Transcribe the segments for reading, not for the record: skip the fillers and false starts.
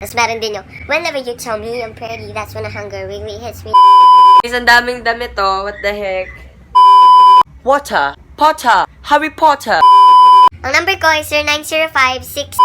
Tapos meron din yung, whenever you tell me I'm pretty, that's when the hunger really hits me. Guys, ang daming damit to. What the heck? Water. Potter. Harry Potter. Ang number ko is 0905-6...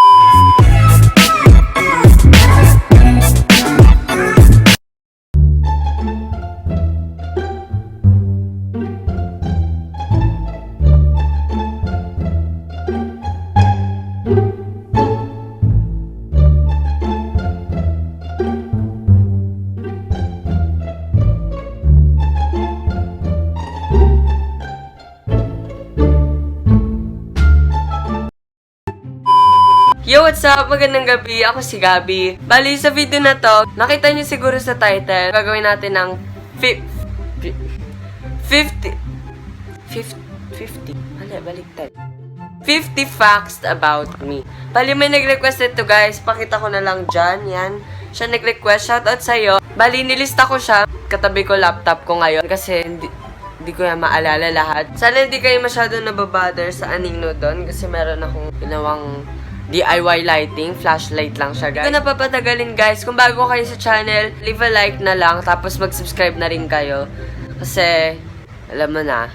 Yo, what's up? Magandang gabi. Ako si Gabi. Bali, sa video na to, nakita niyo siguro sa title, gagawin natin ng 50. Hala, baliktad. 50 facts about me. Bali, may nag-request ito, guys. Pakita ko na lang dyan. Yan. Siya nag-request. Shoutout sa'yo. Bali, nilista ko siya. Katabi ko laptop ko ngayon kasi hindi ko yan maalala lahat. Sana hindi kayo masyado nababother sa anino doon kasi meron akong ginawang DIY lighting. Flashlight lang siya, guys. Hindi ko napapatagalin, guys. Kung bago kayo sa channel, leave a like na lang. Tapos mag-subscribe na rin kayo. Kasi, alam mo na.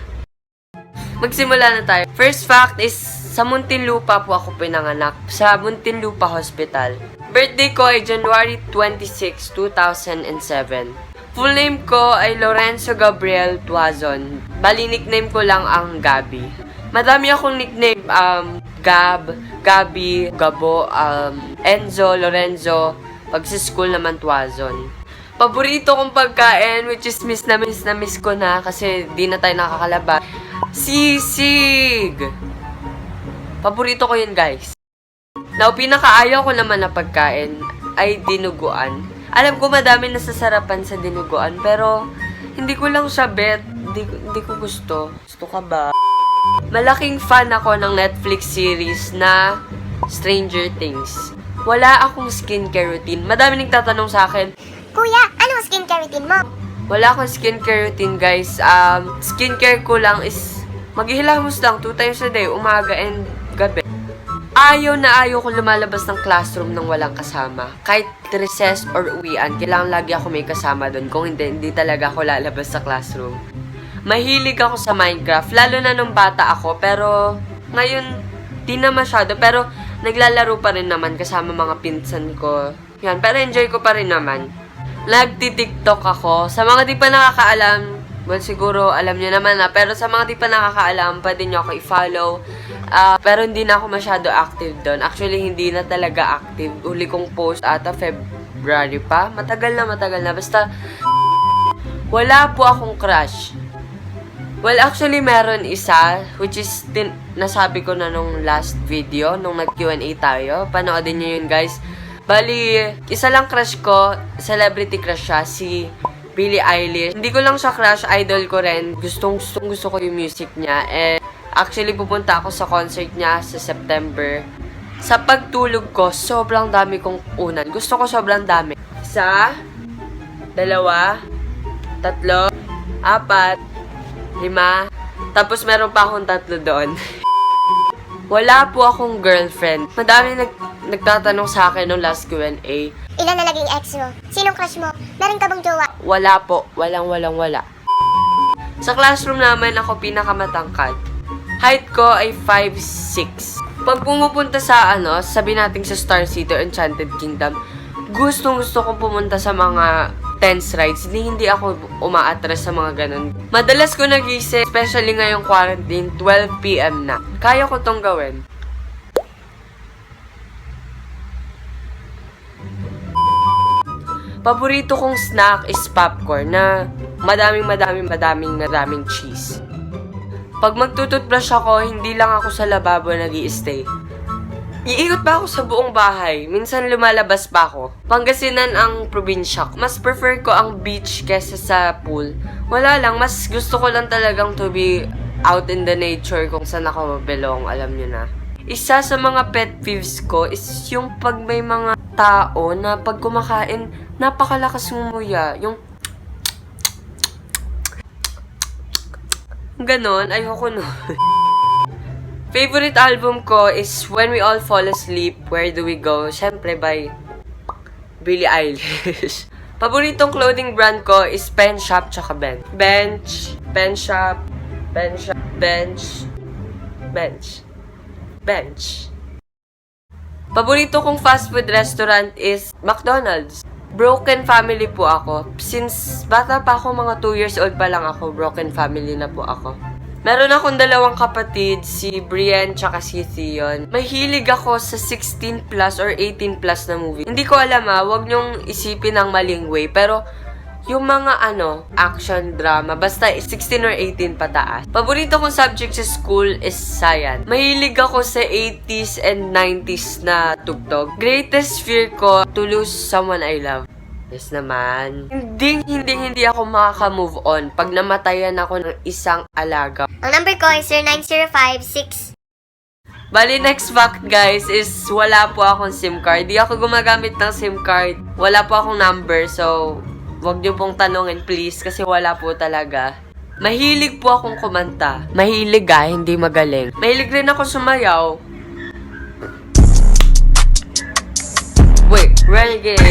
Magsimula na tayo. First fact is, sa Muntinlupa po ako pinanganak. Sa Muntinlupa Hospital. Birthday ko ay January 26, 2007. Full name ko ay Lorenzo Gabriel Tuazon. Bali, nickname ko lang ang Gabi. Madami akong nickname. Gab, Gabi, Gabo, Enzo, Lorenzo. Pag sa school naman, Tuazon. Paborito kong pagkain, which is miss na miss ko na kasi di na tayo nakakalaba. Sisig! Paborito ko yun, guys. Now, pinakaayaw ko naman na pagkain ay dinuguan. Alam ko madami nasasarapan sa dinuguan, pero hindi ko lang siya bet. Hindi ko gusto. Gusto ka ba? Malaking fan ako ng Netflix series na Stranger Things. Wala akong skincare routine. Madami nagtatanong sa akin, Kuya, anong skincare routine mo? wala akong skincare routine, guys. Skincare ko lang is maghihilamos lang 2 times a day, umaga and gabi. Ayaw ko lumalabas ng classroom nang walang kasama. Kahit recess or uwian, kailangan lagi ako may kasama doon. Kung hindi talaga ako lalabas sa classroom. Mahilig ako sa Minecraft, lalo na nung bata ako, pero ngayon, di na masyado. Pero naglalaro pa rin naman kasama mga pinsan ko. Yan, pero enjoy ko pa rin naman. Nagti-TikTok ako. Sa mga di pa nakakaalam, well, siguro alam niyo naman na, pero sa mga di pa nakakaalam, pwede niyo ako i-follow. Pero hindi na ako masyado active doon. Actually, hindi na talaga active. Uli kong post ata February pa. Matagal na. Basta, wala po akong crush. Well, actually, meron isa, which is, nasabi ko na nung last video, nung nag-Q&A tayo. Panoodin nyo yun, guys. Bali, isa lang crush ko, celebrity crush siya, si Billie Eilish. Hindi ko lang siya crush, idol ko rin. Gusto ko yung music niya. Actually, pupunta ako sa concert niya sa September. Sa pagtulog ko, sobrang dami kong unan. Gusto ko sobrang dami. 1, 2, 3, 4, 5, tapos meron pa akong 3 doon. Wala po akong girlfriend. Madami nagtatanong sa akin nung last Q&A. Ilan na naging ex mo? Sinong crush mo? Meron ka bang jowa? Wala po. Wala. Sa classroom naman ako pinakamatangkad. Height ko ay 5'6". Pag pumupunta sa sabi natin sa Star City or Enchanted Kingdom, gustong kong pumunta sa mga tense rides. Hindi ako umaatras sa mga ganun. Madalas ko nagising, especially ngayong quarantine, 12 PM na. Kaya ko tong gawin. Paborito kong snack is popcorn na madaming cheese. Pag magtututbrush ako, hindi lang ako sa lababo nag-i-stay. Iikot pa ako sa buong bahay. Minsan lumalabas pa ako. Pangasinan ang probinsya. Mas prefer ko ang beach kesa sa pool. Wala lang, mas gusto ko lang talagang to be out in the nature kung saan ako belong, alam nyo na. Isa sa mga pet peeves ko is yung pag may mga tao na pag kumakain, napakalakas ngumuya. Yung ganon, ayoko nun. Favorite album ko is When We All Fall Asleep, Where Do We Go? Siyempre by Billie Eilish. Paboritong clothing brand ko is Pen Shop tsaka Bench. Pen Shop, Bench. Paborito kong fast food restaurant is McDonald's. Broken family po ako. Since bata pa ako, mga 2 years old pa lang ako, broken family na po ako. Meron akong 2 kapatid, si Brienne tsaka si Theon. Mahilig ako sa 16 plus or 18 plus na movie. Hindi ko alam wag niyong isipin ng maling way, pero yung mga action drama, basta 16 or 18 pataas. Paborito kong subject sa school is science. Mahilig ako sa 80s and 90s na tugtog. Greatest fear ko, to lose someone I love. Yes naman. Hindi ako makaka-move on pag namatayan ako ng isang alaga. Ang number ko is 09056. Bali, next fact guys is wala po akong SIM card. Di ako gumagamit ng SIM card. Wala po akong number, so wag niyo pong tanungin please kasi wala po talaga. Mahilig po akong kumanta. Mahilig hindi magaling. Mahilig rin ako sumayaw. Wait, renegade.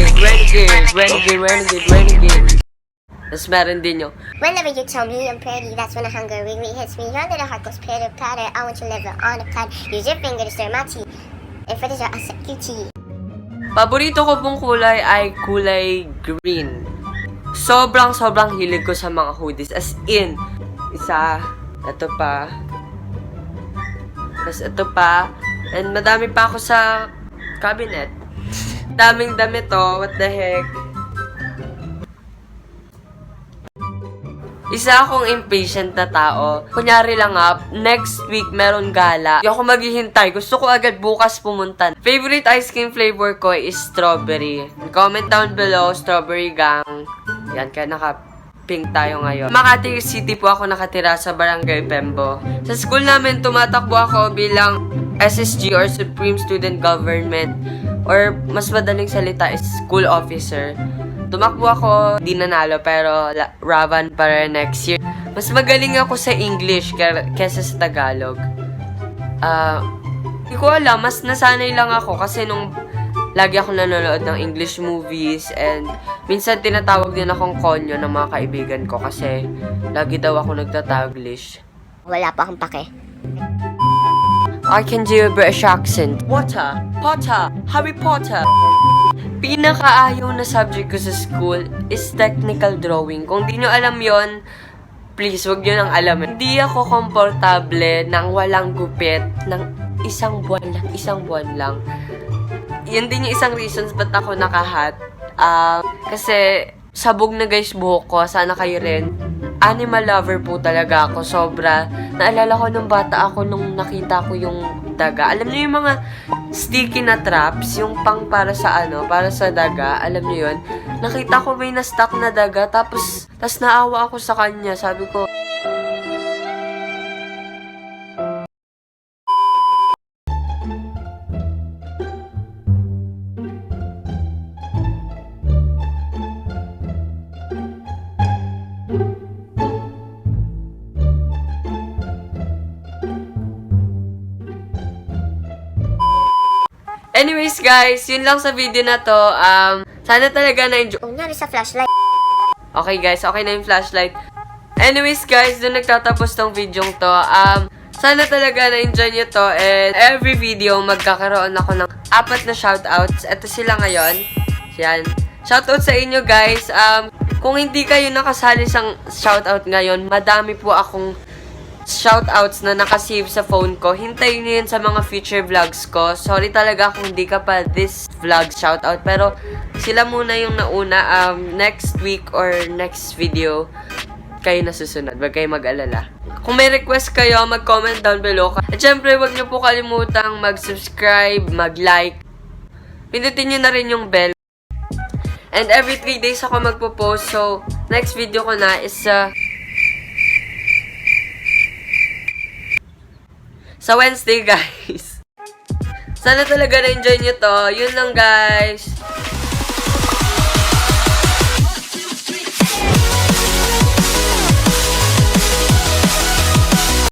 Tapos meron din yung Whenever you tell me I'm pretty, that's when the hunger really hits me. Your little heart goes pitter patter. I want your liver on a platter. Use your finger to stir my tea. If it is your cutie. paborito ko pong kulay ay kulay green. Sobrang hilig ko sa mga hoodies. As in, isa, ito pa, tapos ito pa, and madami pa ako sa cabinet. Daming damit what the heck. Isa akong impatient na tao. Kunyari lang next week meron gala. Hindi ako maghihintay. Gusto ko agad bukas pumunta. Favorite ice cream flavor ko is strawberry. Comment down below, strawberry gang. Yan, kaya naka-pink tayo ngayon. Makati City po ako nakatira sa Barangay Pembo. Sa school namin, tumatakbo ako bilang SSG or Supreme Student Government or mas madaling salita is school officer. Tumakbo ako, di nanalo, pero Ravan para next year. Mas magaling ako sa English kesa sa Tagalog. Hindi ko alam, mas nasanay lang ako kasi nung lagi ako nanonood ng English movies and minsan tinatawag din akong konyo ng mga kaibigan ko kasi lagi daw ako nagtataglish. Wala pa akong pake. I can do a British accent. Potter, Harry Potter. Pinakaayaw na subject ko sa school is technical drawing. Kung di nyo alam yon, please, wag nyo nang alam. Hindi ako komportable nang walang gupit ng isang buwan lang. Yan din yung isang reasons ba't ako nakahat. Kasi sabog na guys buhok ko. Sana kayo rin. Animal lover po talaga ako. Sobra. Naalala ko nung bata ako nung nakita ko yung daga. Alam niyo yung mga sticky na traps, yung pang para sa daga. Alam niyo yun? Nakita ko may na-stuck na daga. Tapos naawa ako sa kanya. Sabi ko, anyways guys, yun lang sa video na to. Sana talaga na-enjoy. Kunyari sa flashlight. Okay guys, okay na yung flashlight. Anyways guys, dun nagtatapos tong video to. Sana talaga na-enjoy nyo to. And every video, magkakaroon ako ng 4 na shoutouts. Ito sila ngayon. Yan. Shoutout sa inyo guys. Kung hindi kayo nakasali sa shoutout ngayon, madami po akong shoutouts na nakasave sa phone ko. Hintayin nyo yun sa mga future vlogs ko. Sorry talaga kung hindi ka pa this vlog shoutout. Pero sila muna yung nauna. Next week or next video, kayo na susunod. Wag kayo mag-alala. Kung may request kayo, mag-comment down below. At syempre, wag nyo po kalimutang mag-subscribe, mag-like. Pindutin nyo na rin yung bell. And every 3 days ako magpo-post. So, next video ko na is sa Wednesday, guys. Sana talaga na-enjoy nyo to. Yun lang, guys.